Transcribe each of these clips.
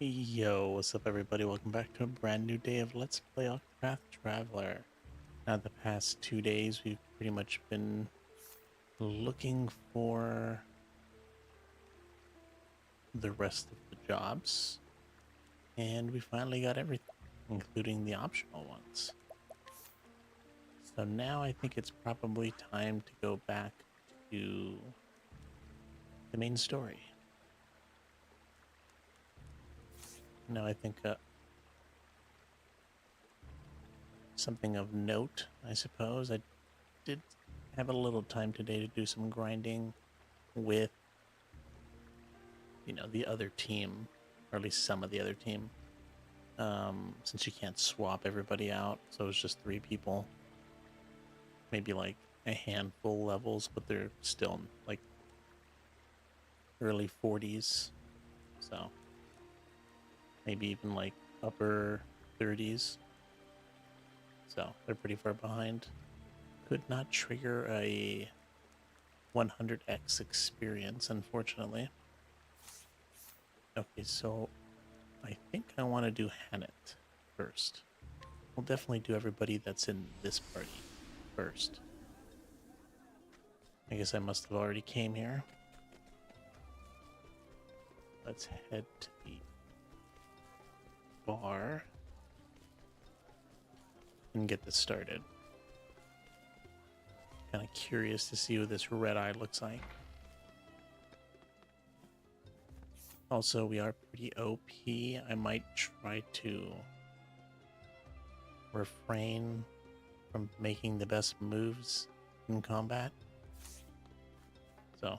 Yo, what's up everybody? Welcome back to a brand new day of Let's Play Octopath Traveler. Now the past 2 days we've pretty much been looking for the rest of the jobs, and we finally got everything, including the optional ones. So now I think it's probably time to go back to the main story. Now I think something of note, I suppose. I did have a little time today to do some grinding with, the other team, or at least some of the other team. Since you can't swap everybody out, so it was just 3 people. Maybe like a handful levels, but they're still like early 40s. So maybe even like upper 30s. So they're pretty far behind. Could not trigger a 100x experience, unfortunately. Okay, so I think I want to do Hannet first. We'll definitely do everybody that's in this party first. I guess I must have already came here. Let's head to the bar and get this started. Kind of curious to see what this red eye looks like. Also, we are pretty OP. I might try to refrain from making the best moves in combat. So,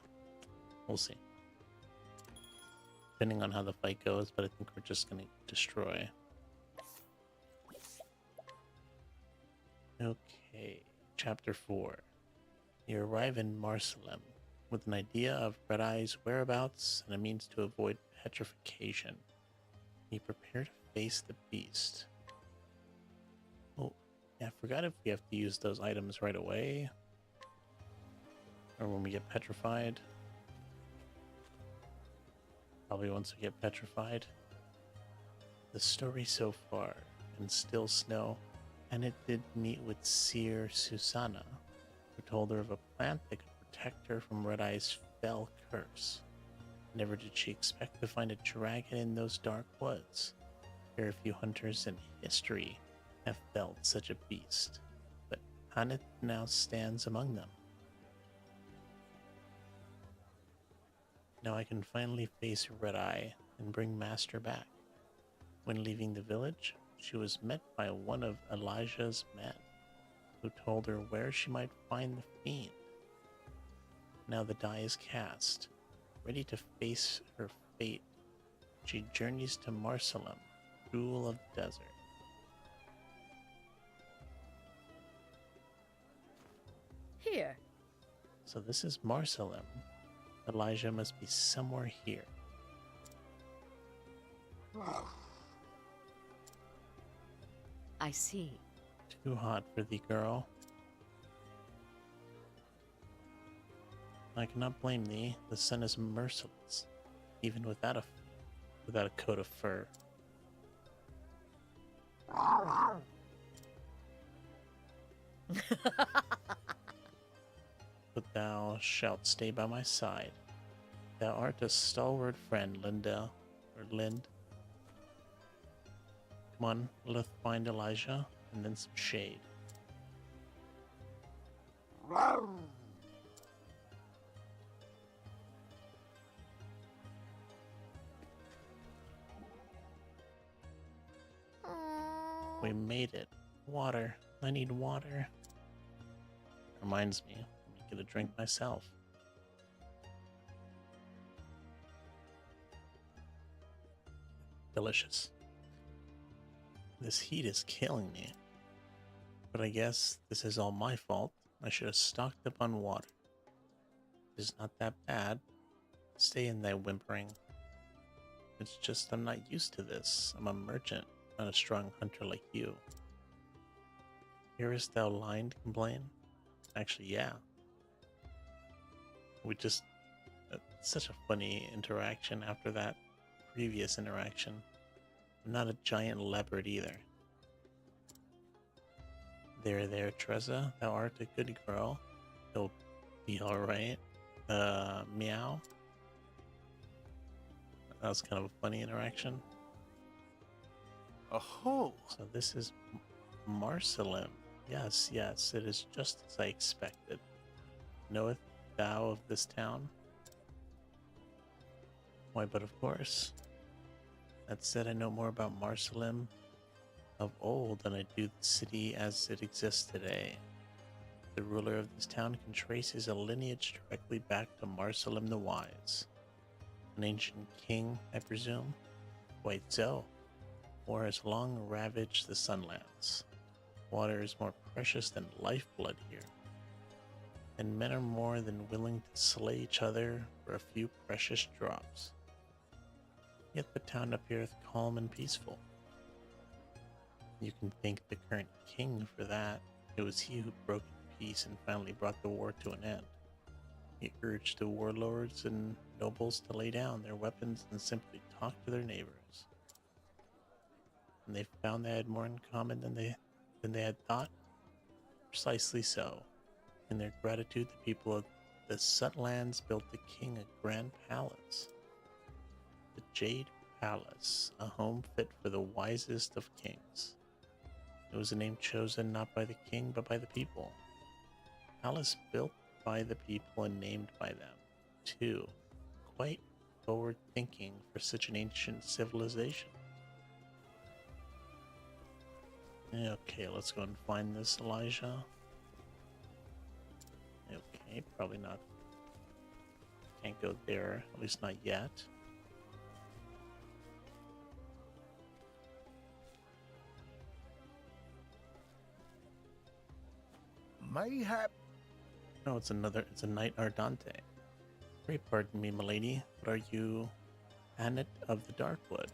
we'll see. Depending on how the fight goes, but I think we're just going to destroy. Okay, Chapter 4. You arrive in Marsalem with an idea of Red Eye's whereabouts and a means to avoid petrification. You prepare to face the beast. Oh, yeah, I forgot if we have to use those items right away or when we get petrified. Probably once we get petrified. The story so far, and still snow, and it did meet with Seer Susanna, who told her of a plant that could protect her from Red Eye's fell curse. Never did she expect to find a dragon in those dark woods. Very few hunters in history have felled such a beast, but Hannet now stands among them. Now I can finally face Red Eye and bring Master back. When leaving the village, she was met by one of Elijah's men, who told her where she might find the fiend. Now the die is cast. Ready to face her fate, she journeys to Marsalem, rule of the desert. Here. So this is Marsalem. Elijah must be somewhere here. I see. Too hot for thee, girl. I cannot blame thee. The sun is merciless, even without a coat of fur. But thou shalt stay by my side. Thou art a stalwart friend, Linda, or Lind. Come on, let's find Elijah, and then some shade. We made it. Water. I need water. Reminds me, let me get a drink myself. Delicious. This heat is killing me. But I guess this is all my fault. I should have stocked up on water. It's not that bad. Stay in there whimpering. It's just I'm not used to this. I'm a merchant, not a strong hunter like you. Hearest thou line to complain? Actually, yeah. We just... such a funny interaction after that previous interaction. Not a giant leopard either. There, Trezza. Thou art a good girl. He'll be alright. Meow. That was kind of a funny interaction. Oh, So this is Marcelim. Yes, yes, it is just as I expected. Knoweth thou of this town? Why, but of course. That said, I know more about Marcelim of old than I do the city as it exists today. The ruler of this town can trace his lineage directly back to Marcelim the Wise. An ancient king, I presume? Quite so. War has long ravaged the Sunlands. Water is more precious than lifeblood here, and men are more than willing to slay each other for a few precious drops. Yet the town appeareth calm and peaceful. You can thank the current king for that. It was he who broke peace and finally brought the war to an end. He urged the warlords and nobles to lay down their weapons and simply talk to their neighbors. And they found they had more in common than they had thought. Precisely so. In their gratitude, the people of the Sunlands built the king a grand palace. The Jade Palace, a home fit for the wisest of kings. It was a name chosen not by the king, but by the people. Palace built by the people and named by them, too. Quite forward-thinking for such an ancient civilization. Okay, let's go and find this Elijah. Okay, probably not. Can't go there, at least not yet. mayhap. No, it's a Knight Ardante. Pray pardon me, milady, but are you Annette of the Darkwood?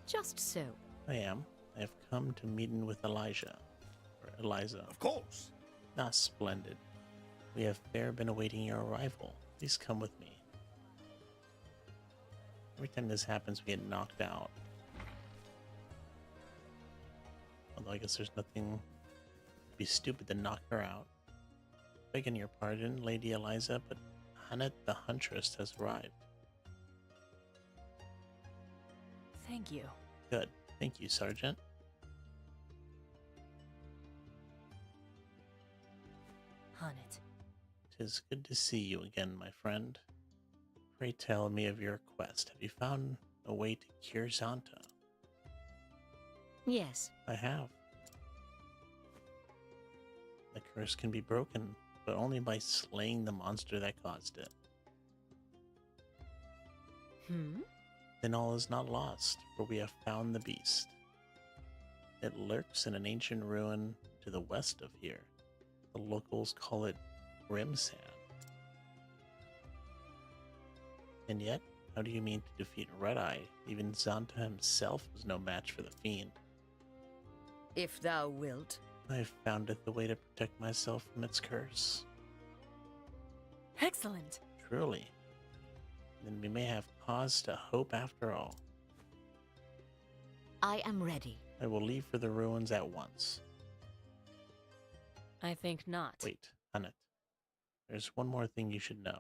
Just so. I am. I have come to meeting with Elijah, or Eliza. Of course. Ah, splendid. We have fair been awaiting your arrival. Please come with me. Every time this happens, we get knocked out. Although I guess there's nothing to be stupid to knock her out. Begging your pardon, Lady Eliza, but Annette the Huntress has arrived. Thank you. Good. Thank you, Sergeant. Hunnet. 'Tis good to see you again, my friend. Pray tell me of your quest. Have you found a way to cure Zanta? Yes. I have. The curse can be broken, but only by slaying the monster that caused it. Then all is not lost, for we have found the beast. It lurks in an ancient ruin to the west of here. The locals call it Grimsand. And yet, how do you mean to defeat Red Eye? Even Zanta himself was no match for the fiend. If thou wilt. I have found it the way to protect myself from its curse. Excellent. Truly. Then we may have cause to hope after all. I am ready. I will leave for the ruins at once. I think not. Wait, Annette. There's one more thing you should know.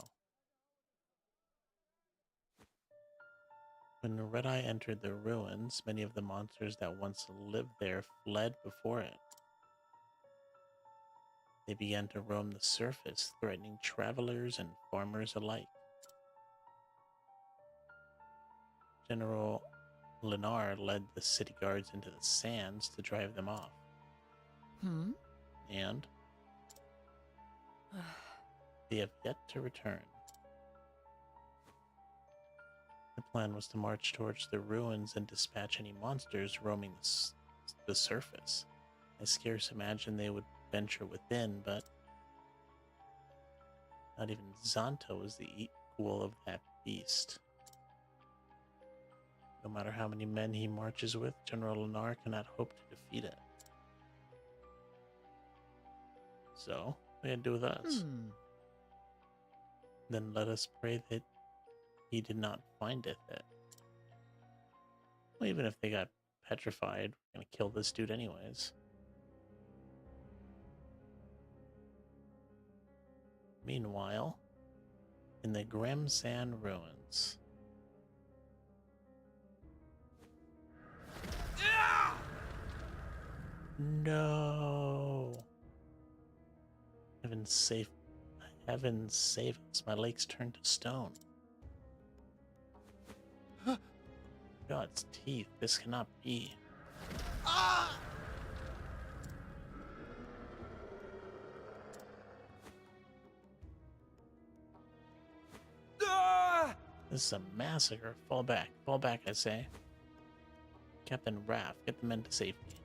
When Red Eye entered the ruins, many of the monsters that once lived there fled before it. They began to roam the surface, threatening travelers and farmers alike. General Lennar led the city guards into the sands to drive them off. And they have yet to return. The plan was to march towards the ruins and dispatch any monsters roaming the surface. I scarce imagine they would venture within, but not even Zanta was the equal of that beast. No matter how many men he marches with, General Lennar cannot hope to defeat it. So, what are you gonna do with us? Then let us pray that he did not findeth it. Well, even if they got petrified, we're gonna kill this dude anyways. Meanwhile, in the Grimsand ruins. No! Heaven save us, my legs turned to stone. God's teeth, this cannot be. This is a massacre. Fall back, I say. Captain Raff, get the men to safety.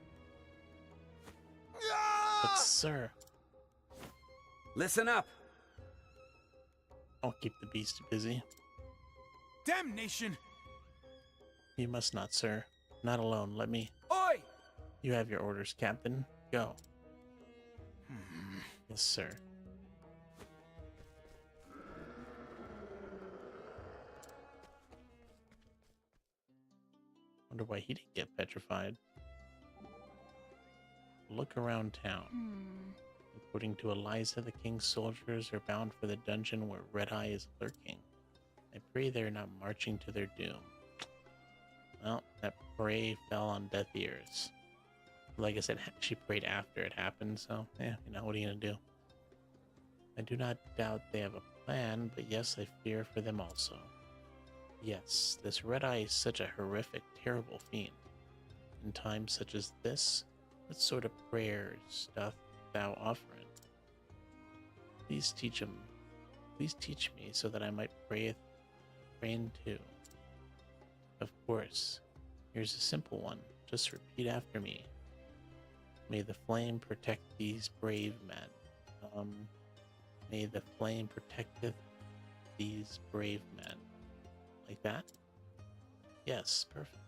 But sir, Listen up! I'll keep the beast busy. Damnation! You must not, sir. Not alone, let me... Oi! You have your orders, Captain. Go. Yes, sir. Wonder why he didn't get petrified. Look around town. According to Eliza, the king's soldiers are bound for the dungeon where Red Eye is lurking. I pray they're not marching to their doom. Well, that prayer fell on deaf ears. Like I said, she prayed after it happened, so, yeah, you know, what are you gonna do? I do not doubt they have a plan, but yes, I fear for them also. Yes, this Red Eye is such a horrific, terrible fiend. In times such as this, what sort of prayers doth thou offer it? Please teach me so that I might pray too. Of course. Here's a simple one. Just repeat after me. May the flame protect these brave men. May the flame protecteth these brave men. Like that? Yes, perfect.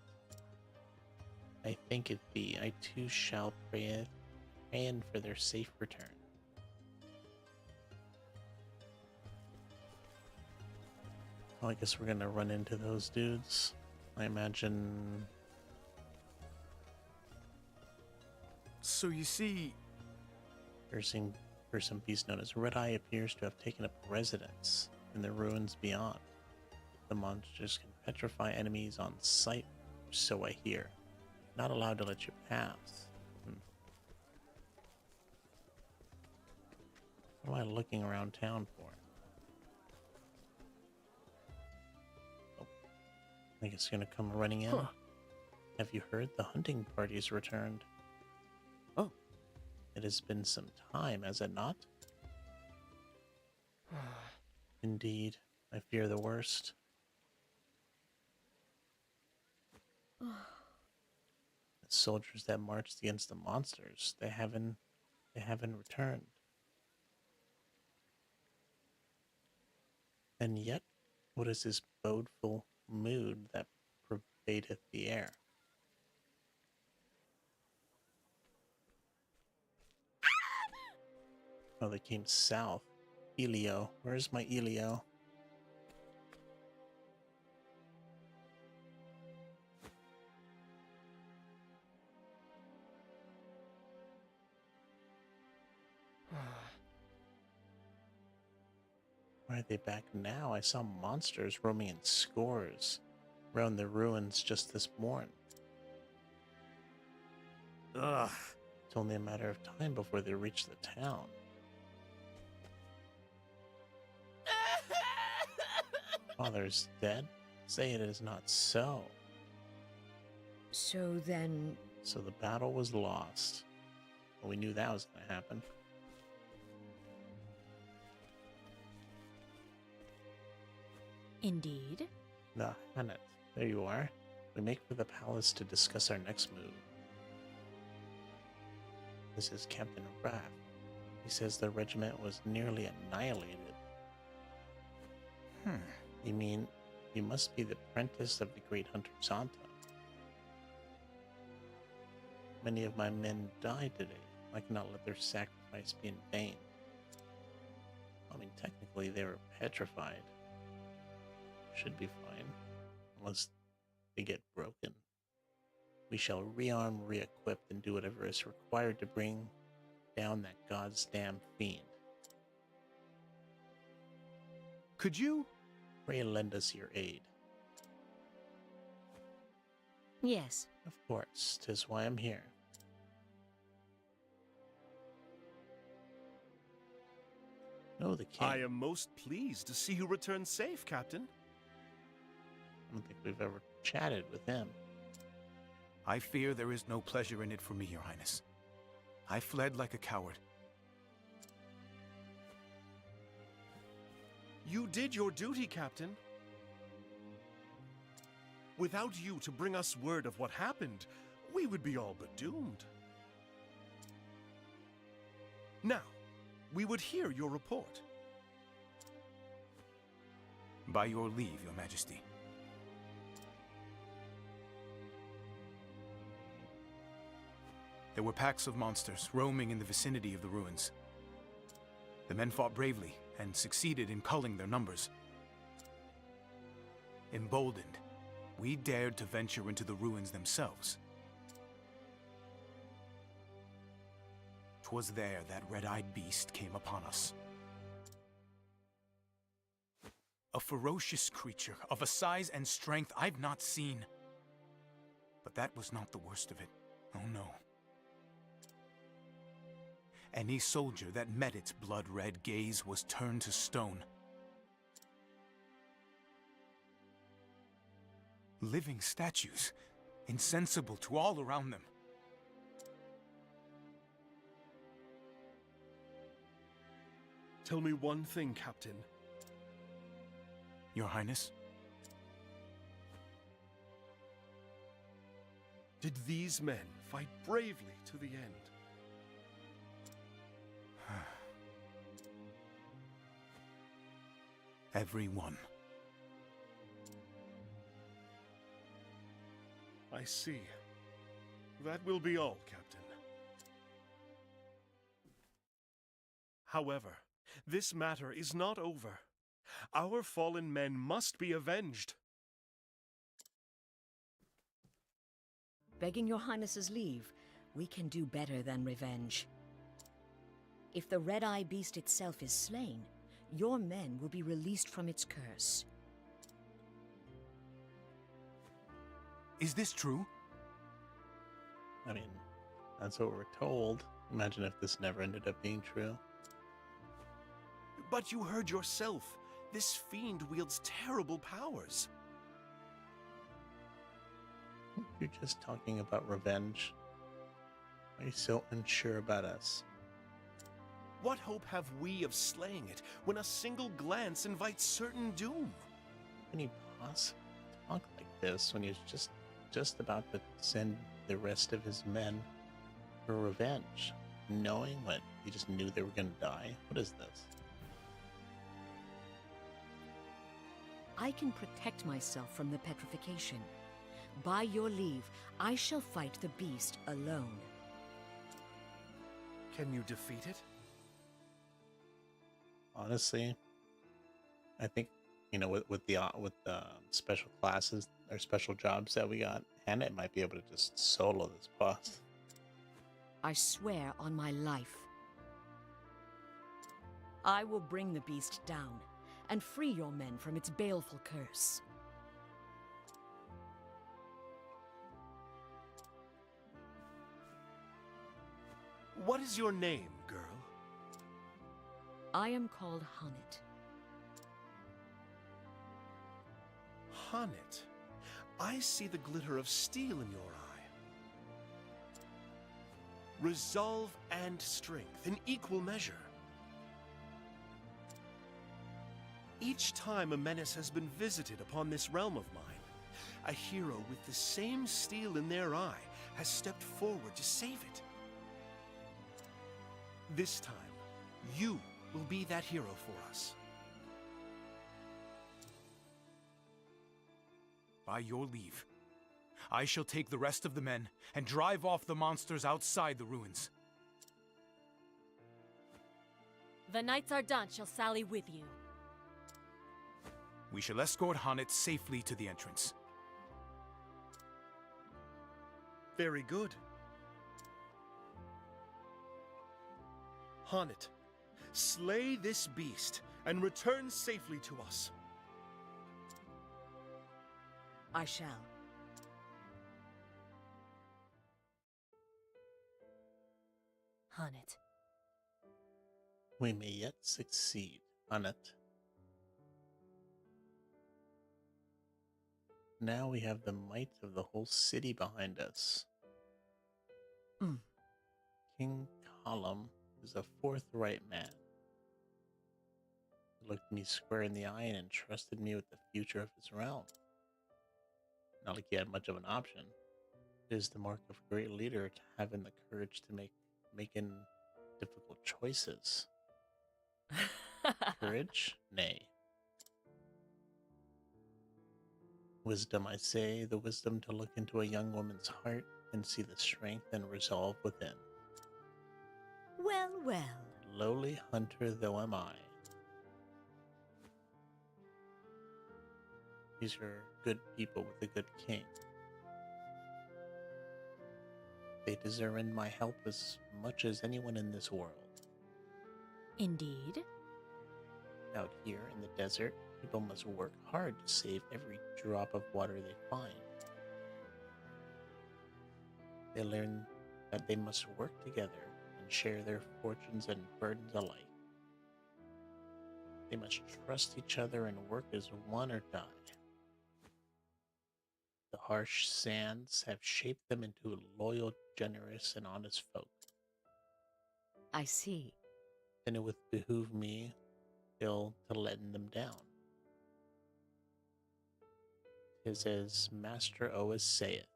I thank it thee. I too shall pray for their safe return. Well, I guess we're gonna run into those dudes. I imagine. So you see... Person beast known as Red Eye appears to have taken up residence in the ruins beyond. The monsters can petrify enemies on sight, or so I hear. Not allowed to let you pass. What am I looking around town for? Oh, I think it's gonna come running in. Huh. Have you heard? The hunting party's returned. Oh. It has been some time, has it not? Indeed, I fear the worst. The soldiers that marched against the monsters, they haven't returned. And yet, what is this bodeful mood that pervadeth the air? Oh, they came south. Elio. Where's my Elio? Why are they back now? I saw monsters roaming in scores around the ruins just this morn. Ugh. It's only a matter of time before they reach the town. Father's dead? Say it is not so. So then... So the battle was lost. Well, we knew that was going to happen. Indeed. The Hanet. There you are. We make for the palace to discuss our next move. This is Captain Raff. He says the regiment was nearly annihilated. You mean, you must be the apprentice of the great hunter Santa. Many of my men died today. I cannot let their sacrifice be in vain. I mean, technically they were petrified. Should be fine. Unless they get broken. We shall rearm, re-equip, and do whatever is required to bring down that god's damn fiend. Could you? Pray lend us your aid. Yes. Of course, 'tis why I'm here. No, the king. I am most pleased to see you return safe, Captain. I don't think we've ever chatted with him. I fear there is no pleasure in it for me, Your Highness. I fled like a coward. You did your duty, Captain. Without you to bring us word of what happened, we would be all but doomed. Now, we would hear your report. By your leave, Your Majesty. There were packs of monsters roaming in the vicinity of the ruins. The men fought bravely and succeeded in culling their numbers. Emboldened, we dared to venture into the ruins themselves. 'Twas there that red-eyed beast came upon us. A ferocious creature of a size and strength I've not seen. But that was not the worst of it. Oh no. Any soldier that met its blood-red gaze was turned to stone. Living statues, insensible to all around them. Tell me one thing, Captain. Your Highness? Did these men fight bravely to the end? Every one. I see. That will be all, Captain. However, this matter is not over. Our fallen men must be avenged. Begging your Highness's leave, we can do better than revenge. If the red-eye beast itself is slain, your men will be released from its curse. Is this true? I mean, that's what we're told. Imagine if this never ended up being true. But you heard yourself. This fiend wields terrible powers. You're just talking about revenge. Why are you so unsure about us? What hope have we of slaying it when a single glance invites certain doom? How can you possibly talk like this when he's just about to send the rest of his men for revenge? Knowing what? He just knew they were going to die? What is this? I can protect myself from the petrification. By your leave, I shall fight the beast alone. Can you defeat it? Honestly, I think, you know, with the special classes or special jobs that we got, Hannah might be able to just solo this boss. I swear on my life. I will bring the beast down and free your men from its baleful curse. What is your name, girl? I am called Hunnet. Hunnet. I see the glitter of steel in your eye. Resolve and strength in equal measure. Each time a menace has been visited upon this realm of mine, a hero with the same steel in their eye has stepped forward to save it. This time, you will be that hero for us. By your leave, I shall take the rest of the men and drive off the monsters outside the ruins. The Knights Ardent shall sally with you. We shall escort Hunnet safely to the entrance. Very good. Honnet, slay this beast and return safely to us. I shall. Hunnet. We may yet succeed on it. Now we have the might of the whole city behind us. Mm. King Column is a forthright man. He looked me square in the eye and entrusted me with the future of his realm. Not like he had much of an option. It is the mark of a great leader to having the courage to making difficult choices. Courage? Nay. Wisdom, I say, the wisdom to look into a young woman's heart and see the strength and resolve within. Well, well. Lowly hunter though am I. These are good people with a good king. They deserve my help as much as anyone in this world. Indeed. Out here in the desert, people must work hard to save every drop of water they find. They learn that they must work together and share their fortunes and burdens alike. They must trust each other and work as one or die. The harsh sands have shaped them into loyal, generous, and honest folk. I see. Then it would behoove me ill to letting them down. 'Tis as Master Oas saith,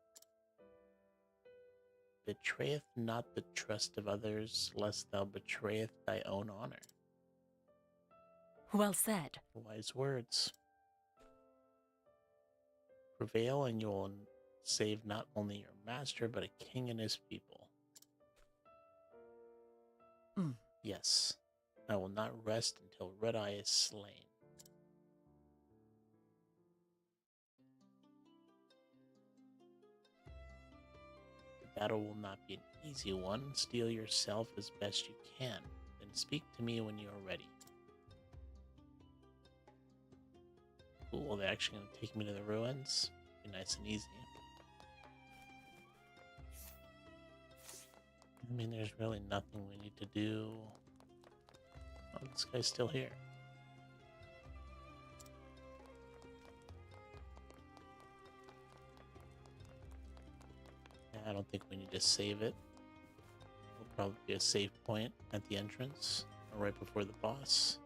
betrayeth not the trust of others, lest thou betrayeth thy own honor. Well said. Wise words. Prevail and you will save not only your master, but a king and his people. Mm. Yes, I will not rest until Red Eye is slain. The battle will not be an easy one. Steel yourself as best you can, then speak to me when you are ready. Cool, they're actually going to take me to the ruins. Be nice and easy. I mean, there's really nothing we need to do. Oh, this guy's still here. Yeah, I don't think we need to save it. It'll probably be a save point at the entrance, or right before the boss.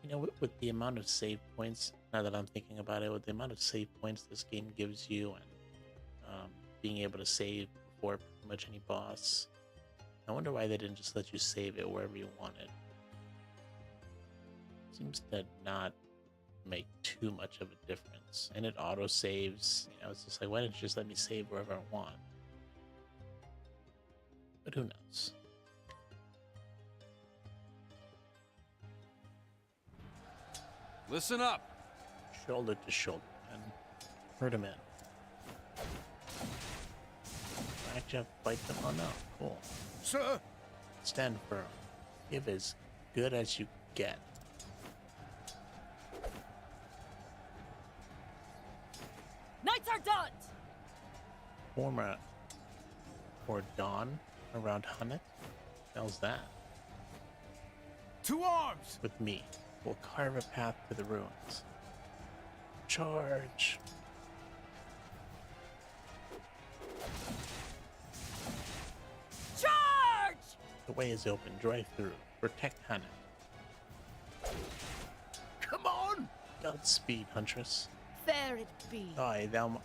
You know, with the amount of save points, now that I'm thinking about it, with the amount of save points this game gives you, and being able to save before pretty much any boss, I wonder why they didn't just let you save it wherever you wanted. Seems to not make too much of a difference, and it auto saves. You know, it's just like, why didn't you just let me save wherever I want? But who knows? Listen up. Shoulder to shoulder, and hurt him in. I actually have to fight them. Oh no, cool. Sir! Stand firm. Give as good as you get. Knights are done! Former or dawn around Hunnet? How's that? To arms! With me, we'll carve a path to the ruins. Charge! Charge! The way is open. Drive through. Protect Hunnet. Come on! Godspeed, Huntress. There it be. Aye, thou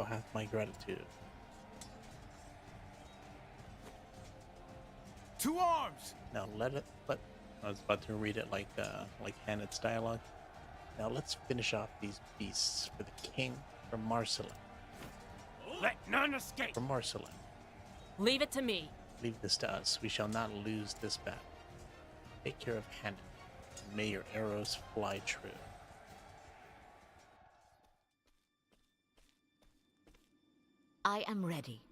hast my gratitude. To arms! Now let I was about to read it like Hannet's dialogue. Now let's finish off these beasts for the king from Marcelin. Let none escape! From Marcelin. Leave it to me. Leave this to us. We shall not lose this battle. Take care of Hannet. And may your arrows fly true. I am ready.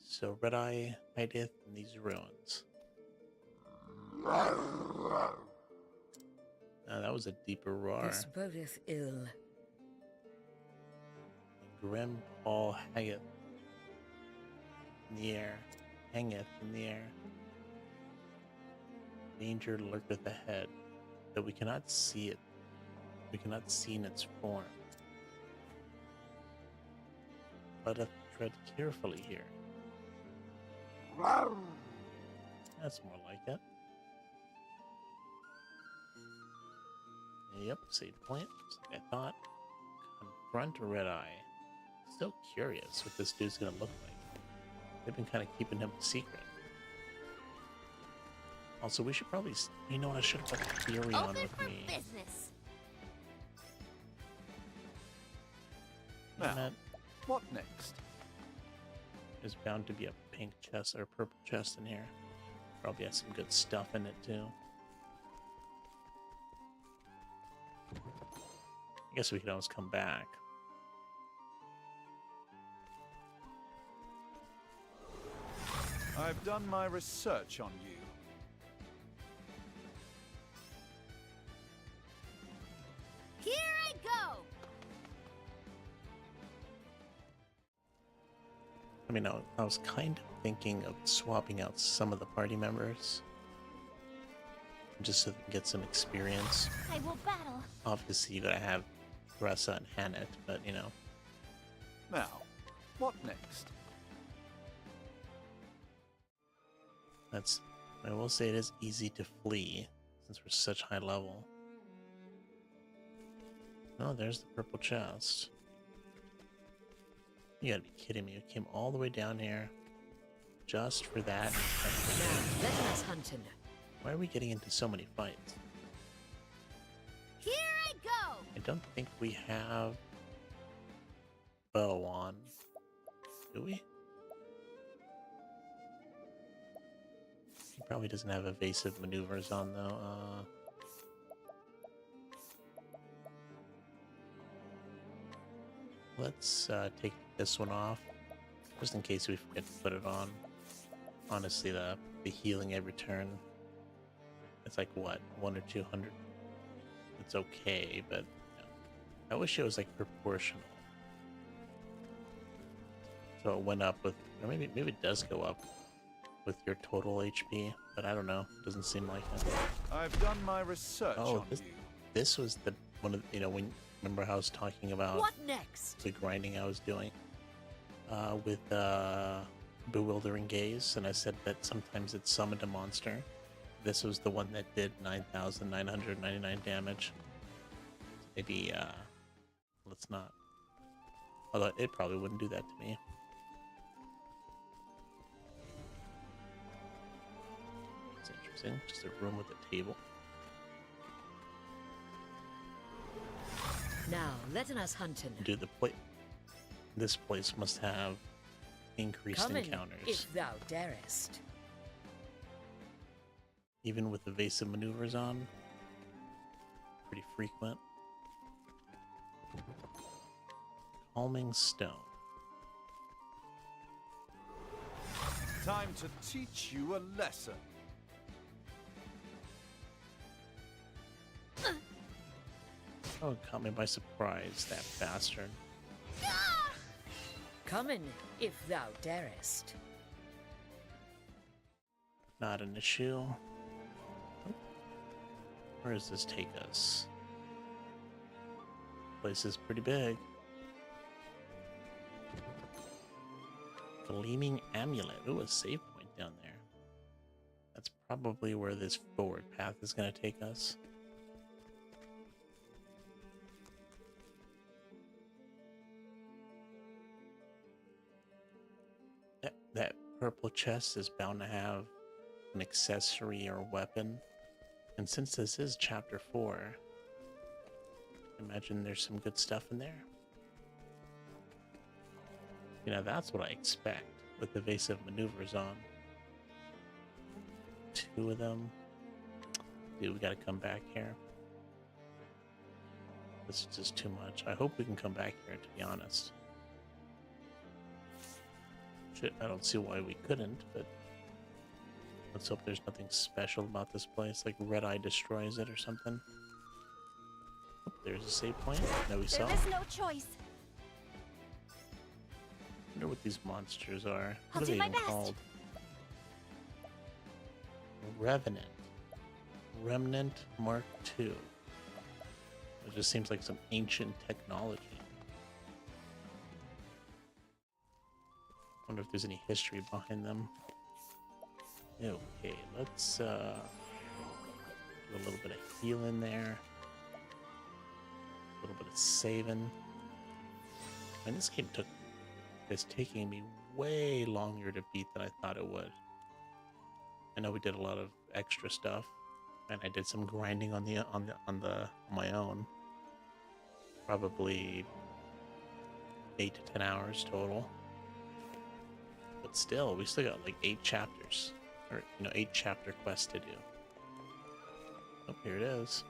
So Red Eye hideth in these ruins. That was a deeper roar. This bodeth ill. Grim Paul hangeth in the air. Hangeth in the air. Danger lurketh ahead, though we cannot see it. We cannot see in its form. Let us tread carefully here. That's more like it. Yep, save point. Just like I thought. Confront Red Eye. Still curious what this dude's gonna look like. They've been kind of keeping him a secret. Also, we should probably... You know what? I should have put Fury on Open with for me. business. Damn Now, it. what next? There's bound to be a pink chest or a purple chest in here. Probably has some good stuff in it too. I guess we could always come back. I've done my research on you. Here I go. I mean, I was kind of thinking of swapping out some of the party members. Just so they can get some experience. I will battle. Obviously, you gotta have Ressa and Hannet, but you know. Now, what next? I will say it is easy to flee since we're such high level. Oh, there's the purple chest. You gotta be kidding me. We came all the way down here just for that. Now, let us hunt him. Why are we getting into so many fights? Here I go. I don't think we have bow on. Do we? He probably doesn't have evasive maneuvers on though. Let's take this one off, just in case we forget to put it on. Honestly, the healing every turn, it's like what, 100 or 200. It's okay, but I wish it was like proportional. So it went up with, or maybe it does go up with your total HP, but I don't know. Doesn't seem like it. I've done my research on you. This was the one of, you know, when remember how I was talking about What next? the grinding I was doing with Bewildering Gaze, and I said that sometimes it summoned a monster. This was the one that did 9,999 damage. Maybe let's not. Although it probably wouldn't do that to me. It's interesting. Just a room with a table. Now, let us hunt him. Dude, this place must have increased Come in, encounters. if thou darest. Even with evasive maneuvers on. Pretty frequent. Calming Stone. Time to teach you a lesson. Oh, it caught me by surprise, that bastard. Come in, if thou darest. Not an issue. Where does this take us? Place is pretty big. Gleaming Amulet. Ooh, a save point down there. That's probably where this forward path is going to take us. That purple chest is bound to have an accessory or weapon. And since this is chapter 4, I imagine there's some good stuff in there. You know, that's what I expect with evasive maneuvers on. 2 of them. Dude, we gotta come back here. This is just too much. I hope we can come back here, to be honest. Shit, I don't see why we couldn't, but let's hope there's nothing special about this place, like Red Eye destroys it or something. Oh, there's a save point that we saw. There is no choice. I wonder what these monsters are. I'll What are do they my even best. called? Revenant. Remnant Mark II. It just seems like some ancient technology. Wonder if there's any history behind them. Okay, let's do a little bit of healing there. A little bit of saving. And this game is taking me way longer to beat than I thought it would. I know we did a lot of extra stuff, and I did some grinding on my own. Probably 8 to 10 hours total. But still, we still got like 8 chapters, or 8 chapter quests to do. Oh, here it is.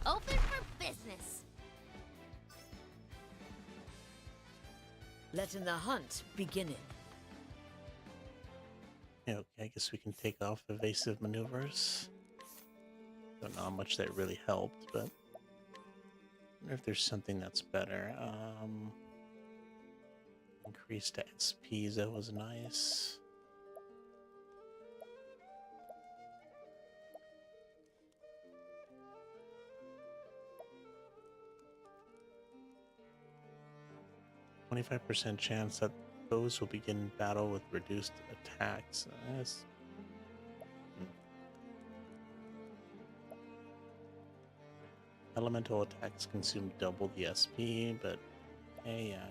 Open for business. Letting the hunt begin. Okay, I guess we can take off evasive maneuvers. Don't know how much that really helped, but I wonder if there's something that's better. Increased SPs, that was nice. %25 chance that foes will begin battle with reduced attacks. Yes. Elemental attacks consume double the SP, but hey, yeah.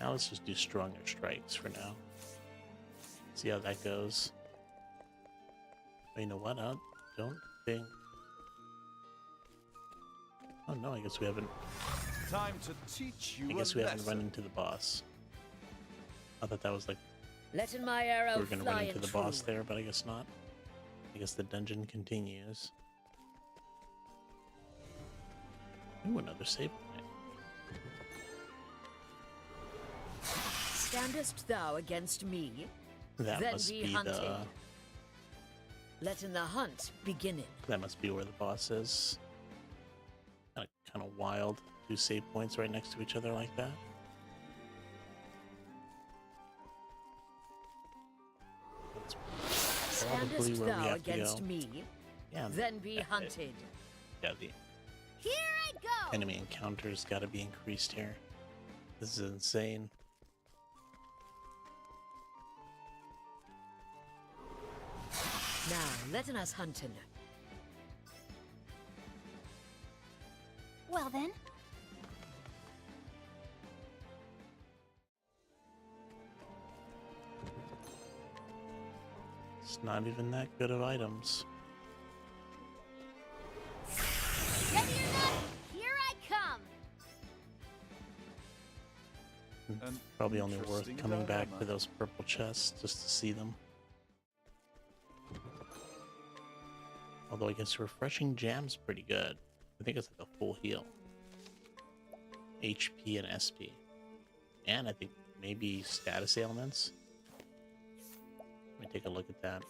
Now let's just do stronger strikes for now. See how that goes. But you know what? I don't think. Oh no, I guess we haven't. Time to teach you I guess a we haven't lesson. run into the boss. I thought that was like Letting my arrow we were gonna fly run into and the true. boss there, but I guess not. I guess the dungeon continues. Ooh, another save point. Standest thou against me? That Then must be be hunted. the. Letting the hunt begin. That must be where the boss is. Kind of wild. 2 save points right next to each other like that. That's probably Standest where we thou have to against go. me? Yeah. Then be hunted. Yeah, the Here I go. enemy encounters got to be increased here. This is insane. Now, letting us hunting. Well then. It's not even that good of items. Ready or not, here I come. An Probably only worth interesting coming back dilemma. to those purple chests just to see them. Although I guess refreshing jam's pretty good. I think it's like a full heal. HP and SP. And I think maybe status ailments. Let me take a look at that.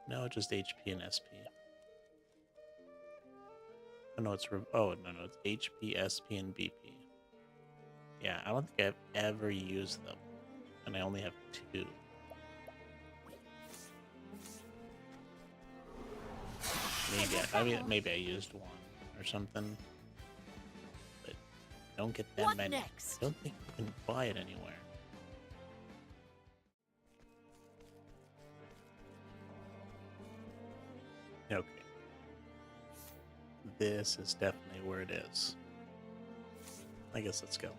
No, just HP and SP. Oh no, it's no, it's HP, SP, and BP. Yeah, I don't think I've ever used them, and I only have 2. Maybe I used 1 or something, but don't get that What many. next? Don't think you can buy it anywhere. Okay. This is definitely where it is. I guess let's go.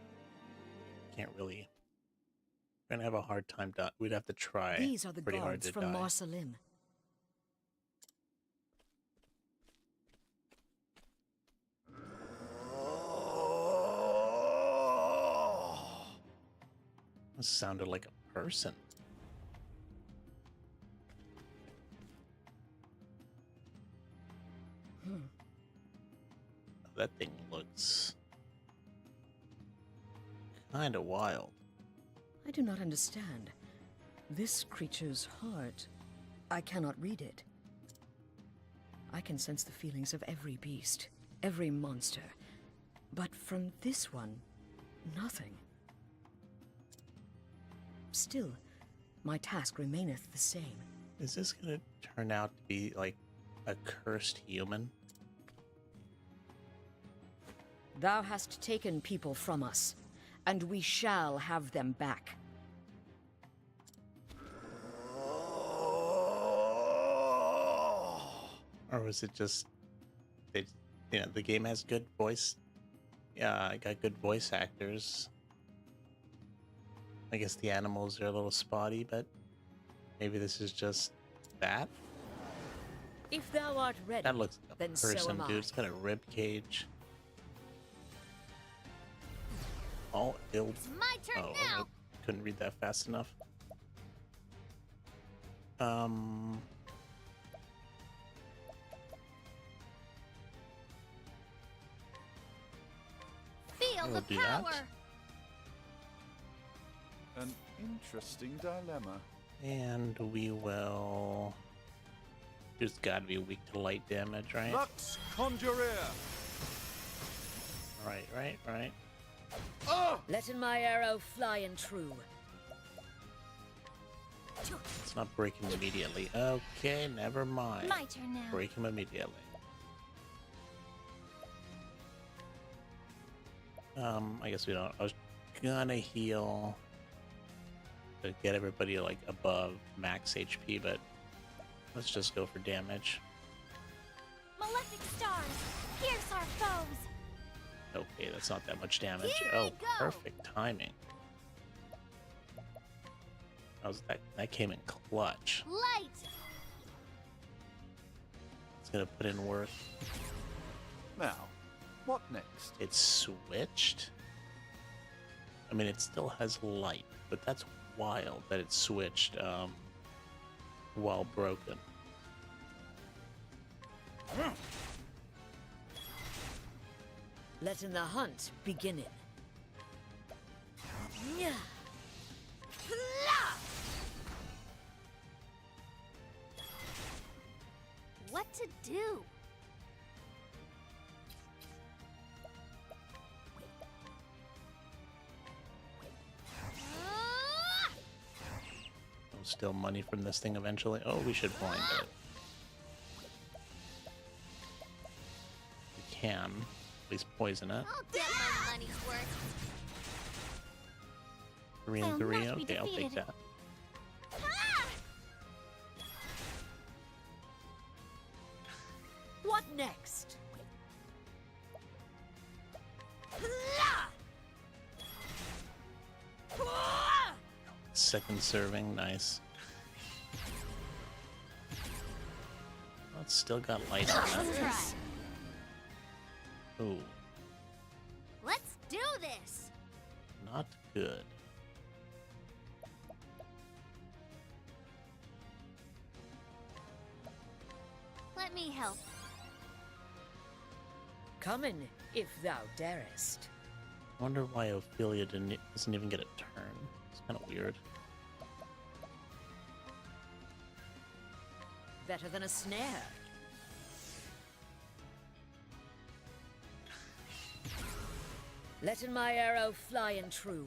Can't really. We're gonna have a hard time. We'd have to try. These are the pretty hard guards to from die. Marsalim. This sounded like a person. That thing looks kind of wild. I do not understand. This creature's heart, I cannot read it. I can sense the feelings of every beast, every monster. But from this one, nothing. Still, my task remaineth the same. Is this gonna turn out to be like a cursed human? Thou hast taken people from us, and we shall have them back. Or was it just they, you know, the game has good voice. Yeah, I got good voice actors. I guess the animals are a little spotty, but maybe this is just that. If thou art ready, That looks like a then so person, am dude. I. It's got a rib cage. All ill. It's my turn now. I couldn't read that fast enough. Feel We'll the do that. power. An interesting dilemma. And we will. Just gotta be weak to light damage, right? Lux Conjurer! Right. Letting my arrow fly and true. It's not break him immediately. Okay, never mind. My turn now. Break him immediately. I guess we don't. I was gonna heal to get everybody like above max HP, but let's just go for damage. Malefic stars, pierce our foes. Okay, that's not that much damage. Here I Oh, go. perfect timing. That came in clutch. Light. It's gonna put in work. Now, what next? It's switched. I mean, it still has light, but that's wild that it switched while broken. Letting the hunt begin it. Yeah. What to do? Still money from this thing eventually. Oh, we should blind it. We can. At least poison it. I'll get my money's worth. 3 and I'll 3. not be Okay, I'll take defeated. that. Ah! What next? Second serving, nice. Oh, it's still got light on Let's it. try. Ooh, Let's do this. not good. Let me help. Coming, if thou darest. I wonder why Ophelia doesn't even get a turn. It's kind of weird. Better than a snare. Letting my arrow fly and true.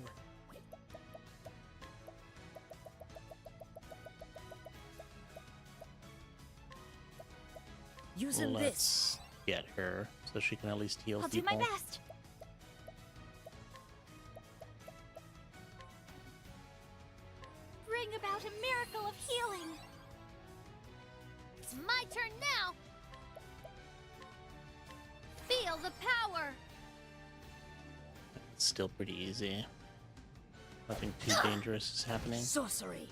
Using this. Let's get her so she can at least heal I'll do people. my best. Bring about a miracle of healing. It's my turn now. Feel the power. It's still pretty easy. Nothing too dangerous is happening. Sorcery.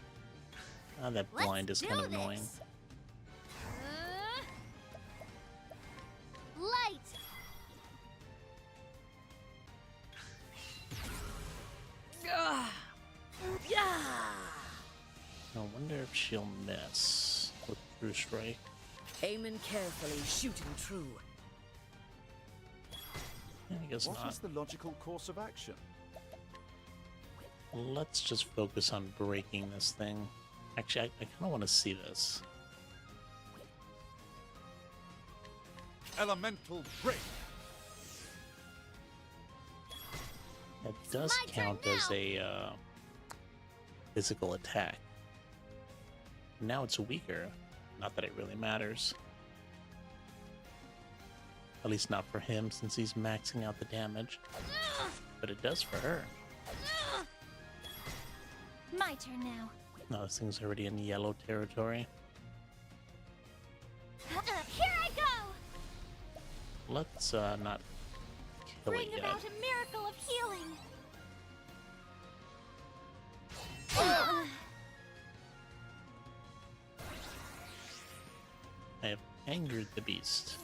Ah, that Let's blind is do kind of this. annoying. Light. Yeah. I wonder if she'll miss with True Strike. Aiming carefully, shooting true. I guess What not. is the logical course of action? Let's just focus on breaking this thing. Actually, I kind of want to see this. Elemental break. It does my turn count as now. a physical attack. Now it's weaker. Not that it really matters. At least not for him, since he's maxing out the damage. But it does for her. My turn now. No, this thing's already in yellow territory. Here I go! Let's not kill it Bring yet. about a miracle of healing. I have angered the beast.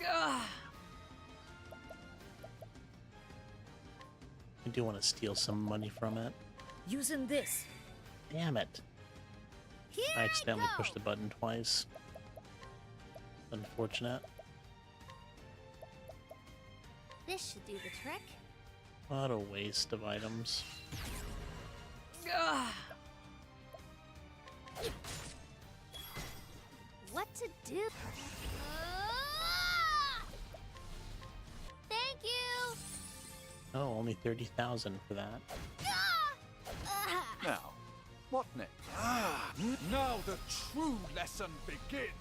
I do want to steal some money from it. Using this. Damn it. Here I accidentally go. pushed the button twice. Unfortunate. This should do the trick. What a waste of items. What to do? Thank you. Oh, only 30,000 for that. Now, what next? Now the true lesson begins.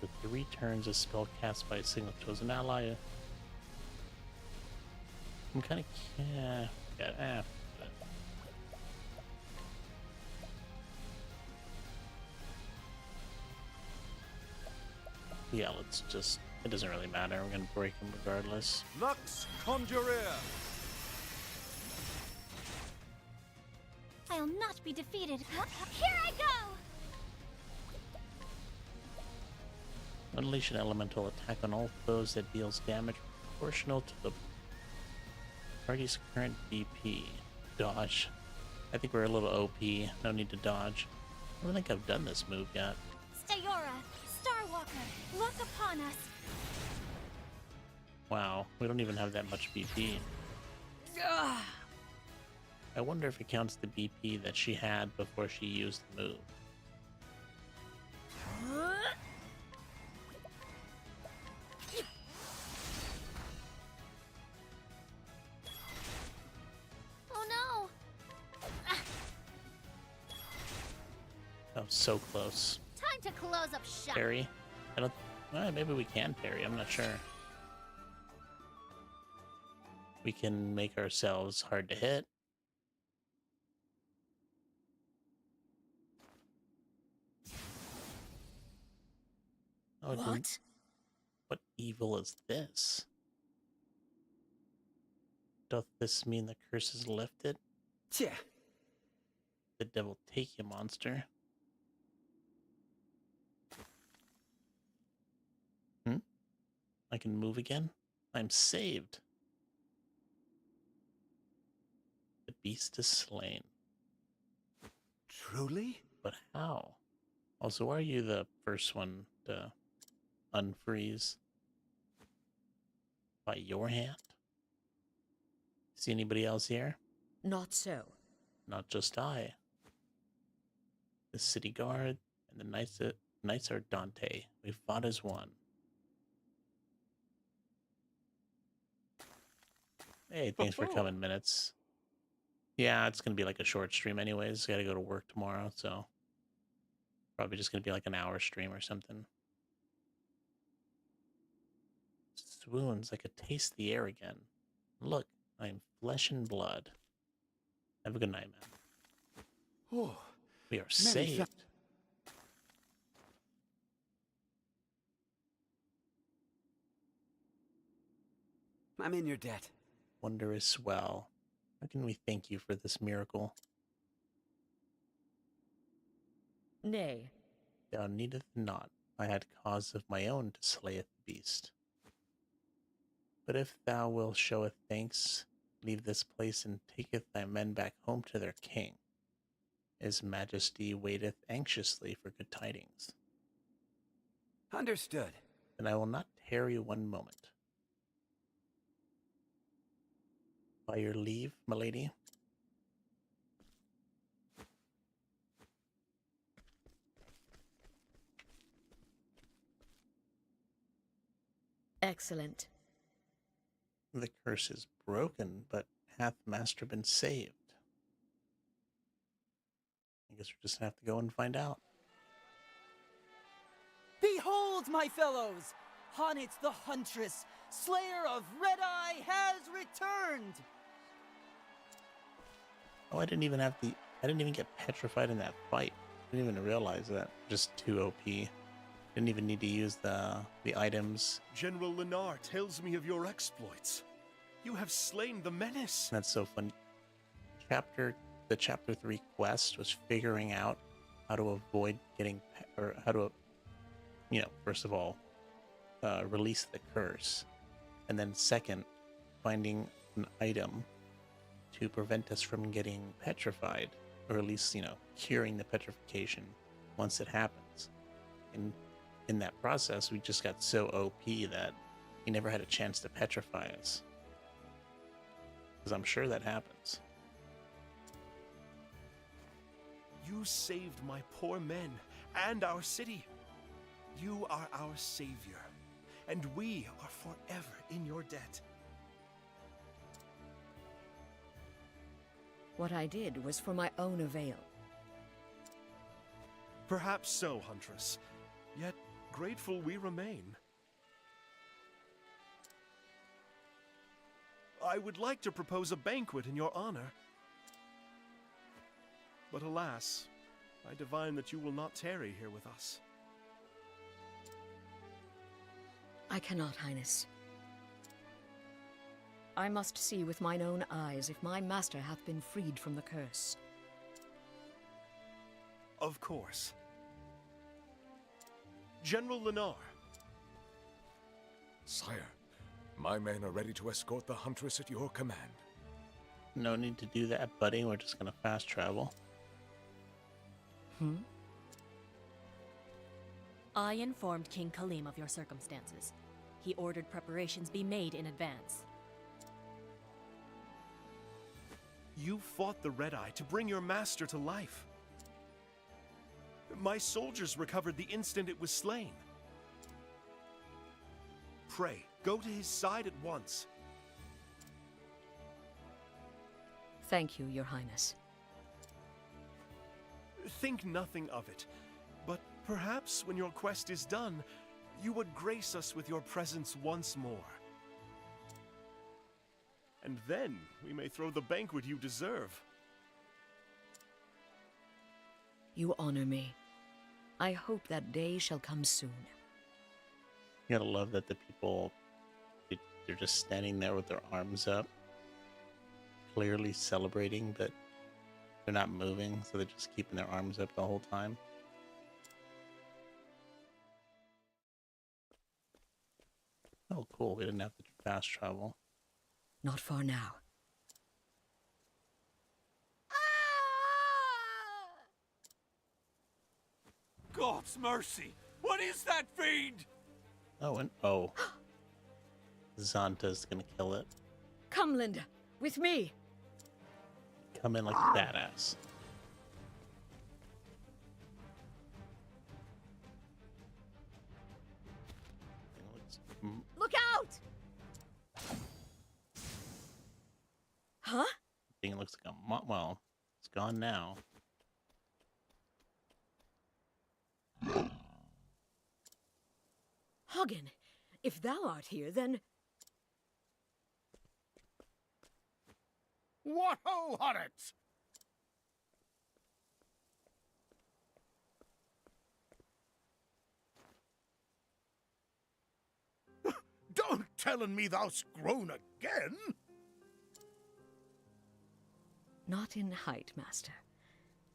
For 3 turns, a spell cast by a single chosen ally. I'm kind of... yeah, let's just... It doesn't really matter. We're gonna break him regardless. Lux Conjurer. I'll not be defeated. Here I go. Unleash an elemental attack on all foes that deals damage proportional to the party's current BP. Dodge. I think we're a little OP. No need to dodge. I don't think I've done this move yet. Stayora, Starwalker, look upon us. Wow, we don't even have that much BP. I wonder if it counts the BP that she had before she used the move. Oh no. Oh, so close. Time to close up shop. Parry? I don't... maybe we can parry, I'm not sure. We can make ourselves hard to hit. Oh, What? what evil is this? Doth this mean the curse is lifted? Tja. The devil take you, monster. I can move again? I'm saved. The beast is slain. Truly? But how? Also, why are you the first one to unfreeze? By your hand? See anybody else here? Not so. Not just I. The city guard and the knights are Dante. We fought as one. Hey, thanks for coming, Minutes. Yeah, it's gonna be like a short stream anyways. Gotta go to work tomorrow, so probably just gonna be like an hour stream or something. Swoons, I could taste the air again. Look, I am flesh and blood. Have a good night, man. Oh, We are Many saved. I'm in your debt. Wondrous well. How can we thank you for this miracle? Nay. Thou needeth not. I had cause of my own to slayeth the beast. But if thou wilt showeth thanks, leave this place and taketh thy men back home to their king. His majesty waiteth anxiously for good tidings. Understood. Then I will not tarry one moment. By your leave, milady. Excellent. The curse is broken, but hath Master been saved? I guess we're just gonna have to go and find out. Behold, my fellows! Honnet the Huntress, Slayer of Red Eye, has returned! Oh, I didn't even get petrified in that fight. I didn't even realize that. Just too OP. Didn't even need to use the items. General Lennar tells me of your exploits. You have slain the menace. That's so fun. The chapter 3 quest was figuring out how to avoid getting, or how to, first of all, release the curse. And then second, finding an item to prevent us from getting petrified, or at least, curing the petrification once it happens. And in that process, we just got so OP that he never had a chance to petrify us. Because I'm sure that happens. You saved my poor men and our city. You are our savior, and we are forever in your debt. What I did was for my own avail. Perhaps so, Huntress. Yet grateful we remain. I would like to propose a banquet in your honor. But alas, I divine that you will not tarry here with us. I cannot, Highness. I must see with mine own eyes if my master hath been freed from the curse. Of course. General Lennar. Sire, my men are ready to escort the Huntress at your command. No need to do that, buddy. We're just gonna fast travel. I informed King Kalim of your circumstances. He ordered preparations be made in advance. You fought the Red Eye to bring your master to life. My soldiers recovered the instant it was slain. Pray, go to his side at once. Thank you, Your Highness. Think nothing of it, but perhaps when your quest is done, you would grace us with your presence once more. And then we may throw the banquet you deserve. You honor me. I hope that day shall come soon. You gotta love that the people, they're just standing there with their arms up, clearly celebrating, but they're not moving, so they're just keeping their arms up the whole time. Oh, cool. We didn't have to fast travel. Not far now. God's mercy! What is that fiend? Oh. Zanta's gonna kill it. Come, Linda, with me. Come in like a badass. Look out! Huh? Thing looks like a well, it's gone now. Hagen, if thou art here, then... What ho, Honnet! Don't tellin' me thou'st grown again! Not in height, master.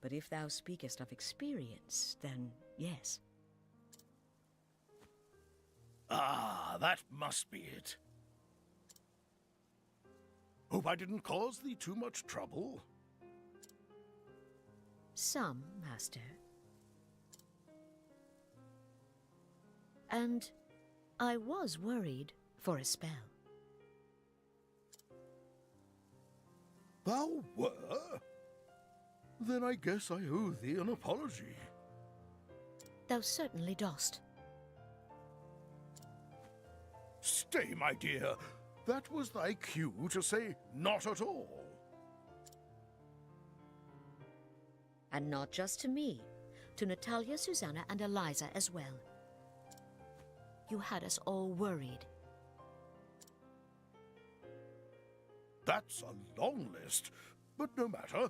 But if thou speakest of experience, then yes. Ah, that must be it. Hope I didn't cause thee too much trouble. Some, master. And I was worried for a spell. Thou were? Then I guess I owe thee an apology. Thou certainly dost. Stay, my dear. That was thy cue to say not at all. And not just to me, to Natalia, Susanna, and Eliza as well. You had us all worried. That's a long list, but no matter.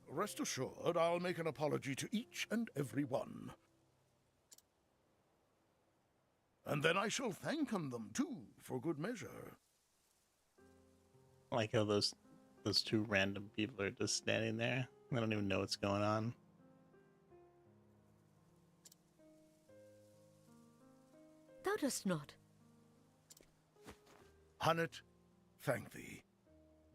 Rest assured, I'll make an apology to each and every one. And then I shall thanken them, too, for good measure. I like how those two random people are just standing there. They don't even know what's going on. Thou dost not. Hunnet, thank thee.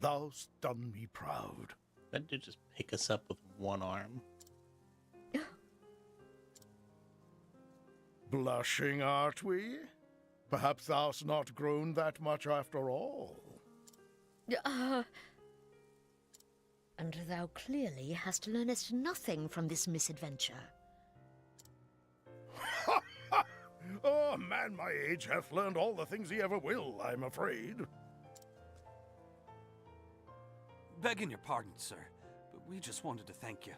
Thou'st done me proud. That dude just pick us up with one arm. Blushing, art we? Perhaps thou'st not grown that much after all. And thou clearly hast learnest nothing from this misadventure. Oh, a man my age hath learned all the things he ever will, I'm afraid. Begging your pardon, sir, but we just wanted to thank you.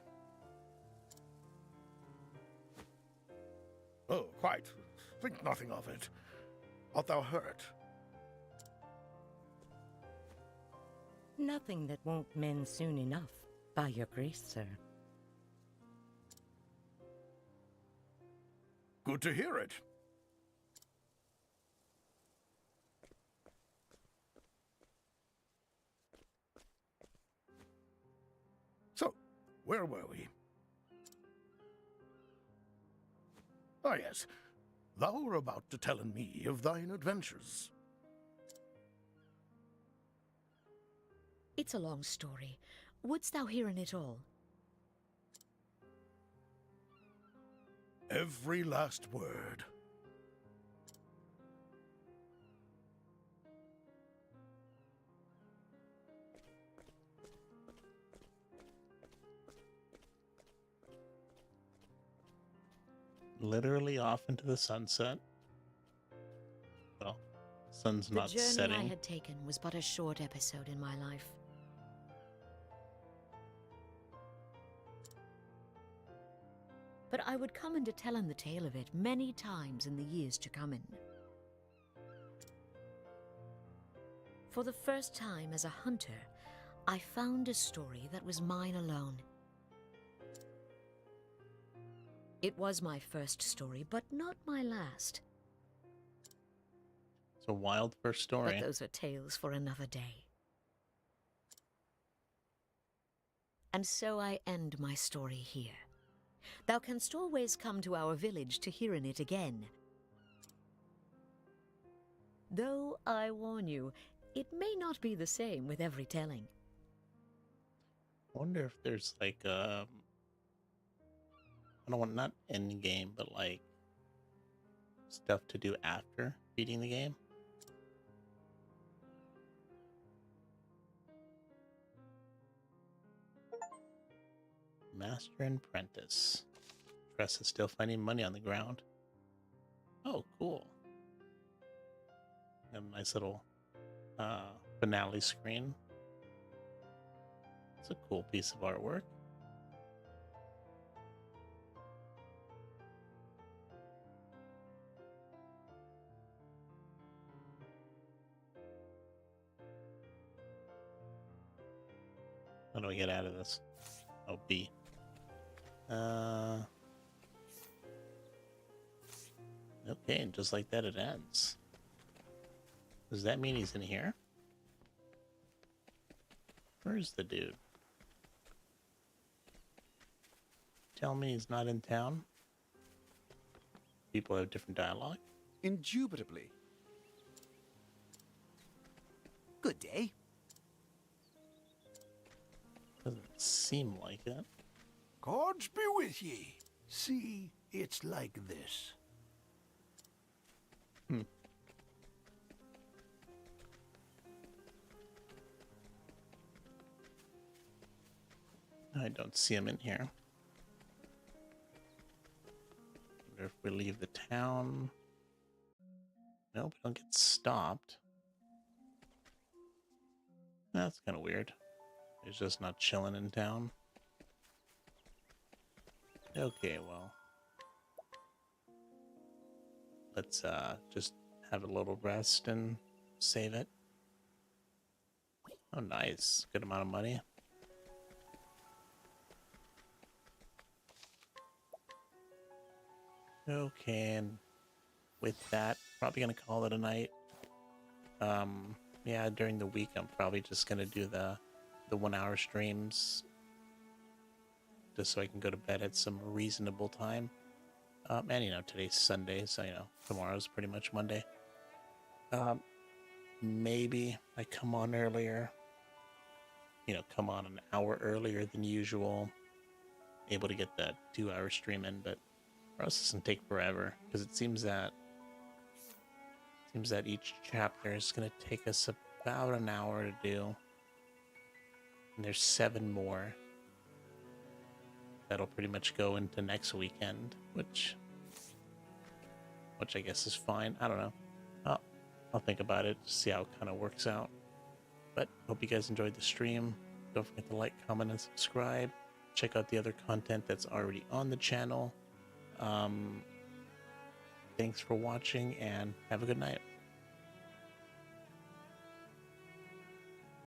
Oh, quite. Think nothing of it. Art thou hurt? Nothing that won't mend soon enough, by your grace, sir. Good to hear it. So, where were we? Ah, yes. Thou were about to tell me of thine adventures. It's a long story. Wouldst thou hear in it all? Every last word. Literally off into the sunset. Well, sun's not The journey setting. I had taken was but a short episode in my life. But I would come into telling the tale of it many times in the years to come in. For the first time as a hunter, I found a story that was mine alone. It was my first story, but not my last. It's a wild first story. But those are tales for another day. And so I end my story here. Thou canst always come to our village to hear in it again. Though I warn you, it may not be the same with every telling. I wonder if there's like I don't want, not end game, but like stuff to do after beating the game. Master and Apprentice. Tress is still finding money on the ground. Oh, cool. Got a nice little finale screen. It's a cool piece of artwork. How do I get out of this? Oh, B. Okay, and just like that it ends. Does that mean he's in here? Where's the dude? Tell me he's not in town? People have different dialogue? Indubitably. Good day. Doesn't seem like it. Gods be with ye. See, it's like this. I don't see him in here. Wonder if we leave the town. Nope, we don't get stopped. That's kind of weird. He's just not chilling in town. Okay, well. Let's just have a little rest and save it. Oh, nice. Good amount of money. Okay, and with that, probably gonna call it a night. Yeah, during the week, I'm probably just gonna do the 1 hour streams, just so I can go to bed at some reasonable time. And you know, today's Sunday, so you know, tomorrow's pretty much Monday. Maybe I come on earlier. You know, come on an hour earlier than usual. Able to get that 2 hour stream in, but or else it's gonna take forever because it seems that each chapter is gonna take us about an hour to do, and there's 7 more. That'll pretty much go into next weekend, which I guess is fine. I don't know. I'll think about it, see how it kind of works out. But hope you guys enjoyed the stream. Don't forget to like, comment, and subscribe. Check out the other content that's already on the channel. Thanks for watching, and have a good night.